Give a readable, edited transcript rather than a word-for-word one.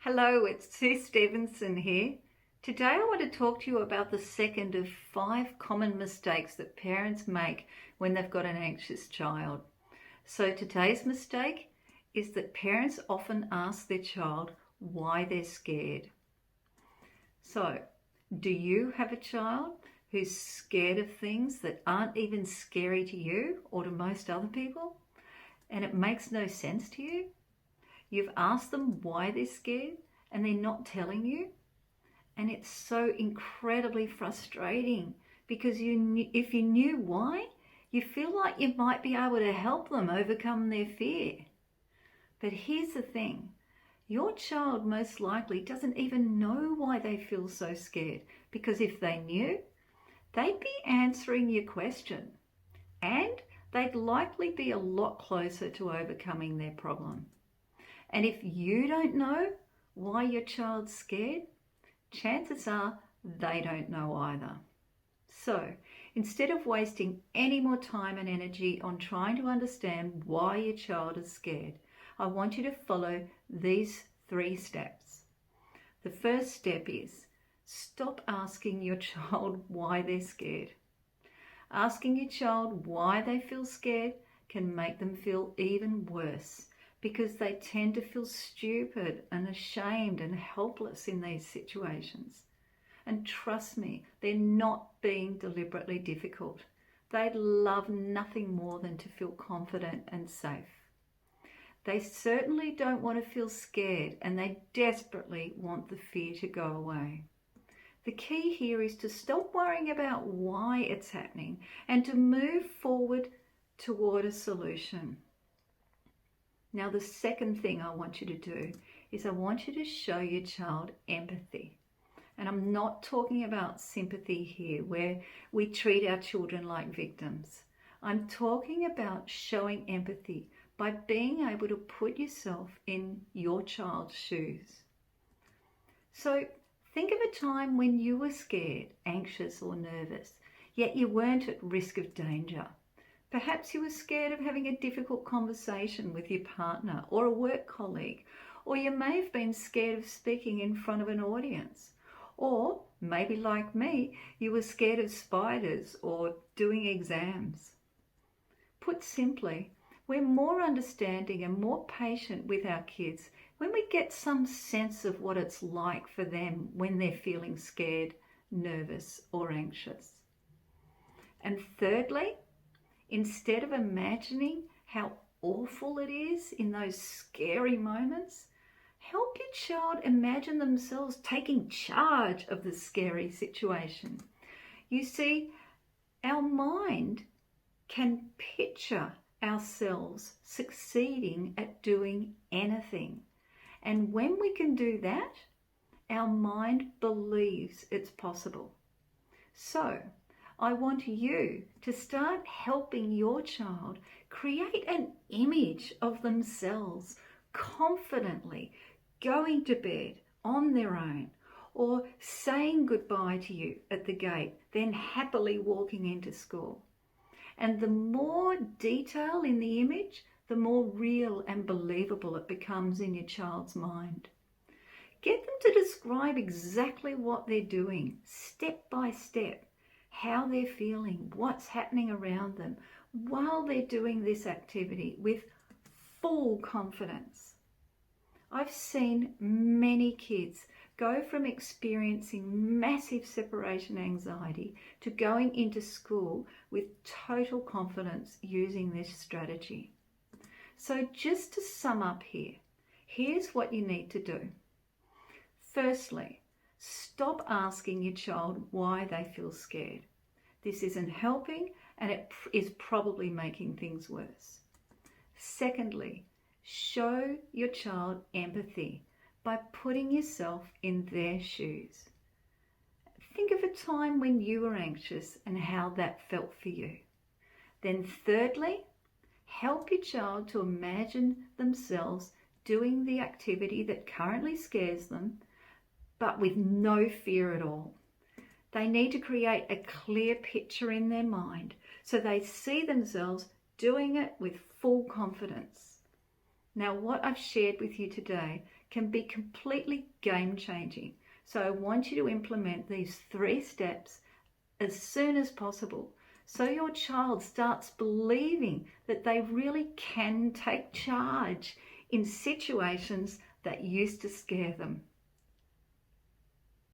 Hello, it's Sue Stevenson here. Today I want to talk to you about the second of 5 common mistakes that parents make when they've got an anxious child. So today's mistake is that parents often ask their child why they're scared. So, do you have a child who's scared of things that aren't even scary to you or to most other people? And it makes no sense to you? You've asked them why they're scared and they're not telling you. And it's so incredibly frustrating because if you knew why, you feel like you might be able to help them overcome their fear. But here's the thing. Your child most likely doesn't even know why they feel so scared, because if they knew, they'd be answering your question and they'd likely be a lot closer to overcoming their problem. And if you don't know why your child's scared, chances are they don't know either. So instead of wasting any more time and energy on trying to understand why your child is scared, I want you to follow these 3 steps. The first step is stop asking your child why they're scared. Asking your child why they feel scared can make them feel even worse, because they tend to feel stupid and ashamed and helpless in these situations. And trust me, they're not being deliberately difficult. They'd love nothing more than to feel confident and safe. They certainly don't want to feel scared, and they desperately want the fear to go away. The key here is to stop worrying about why it's happening and to move forward toward a solution. Now, the second thing I want you to do is I want you to show your child empathy. And I'm not talking about sympathy here, where we treat our children like victims. I'm talking about showing empathy by being able to put yourself in your child's shoes. So think of a time when you were scared, anxious or nervous, yet you weren't at risk of danger. Perhaps you were scared of having a difficult conversation with your partner or a work colleague, or you may have been scared of speaking in front of an audience. Or maybe like me, you were scared of spiders or doing exams. Put simply, we're more understanding and more patient with our kids when we get some sense of what it's like for them when they're feeling scared, nervous or anxious. And thirdly, instead of imagining how awful it is in those scary moments, help your child imagine themselves taking charge of the scary situation. You see, our mind can picture ourselves succeeding at doing anything. And when we can do that, our mind believes it's possible. So, I want you to start helping your child create an image of themselves confidently going to bed on their own, or saying goodbye to you at the gate, then happily walking into school. And the more detail in the image, the more real and believable it becomes in your child's mind. Get them to describe exactly what they're doing, step by step, how they're feeling, what's happening around them while they're doing this activity with full confidence. I've seen many kids go from experiencing massive separation anxiety to going into school with total confidence using this strategy. So just to sum up here, here's what you need to do. Firstly, stop asking your child why they feel scared. This isn't helping, and it is probably making things worse. Secondly, show your child empathy by putting yourself in their shoes. Think of a time when you were anxious and how that felt for you. Then thirdly, help your child to imagine themselves doing the activity that currently scares them, but with no fear at all. They need to create a clear picture in their mind so they see themselves doing it with full confidence. Now, what I've shared with you today can be completely game-changing. So I want you to implement these 3 steps as soon as possible, so your child starts believing that they really can take charge in situations that used to scare them.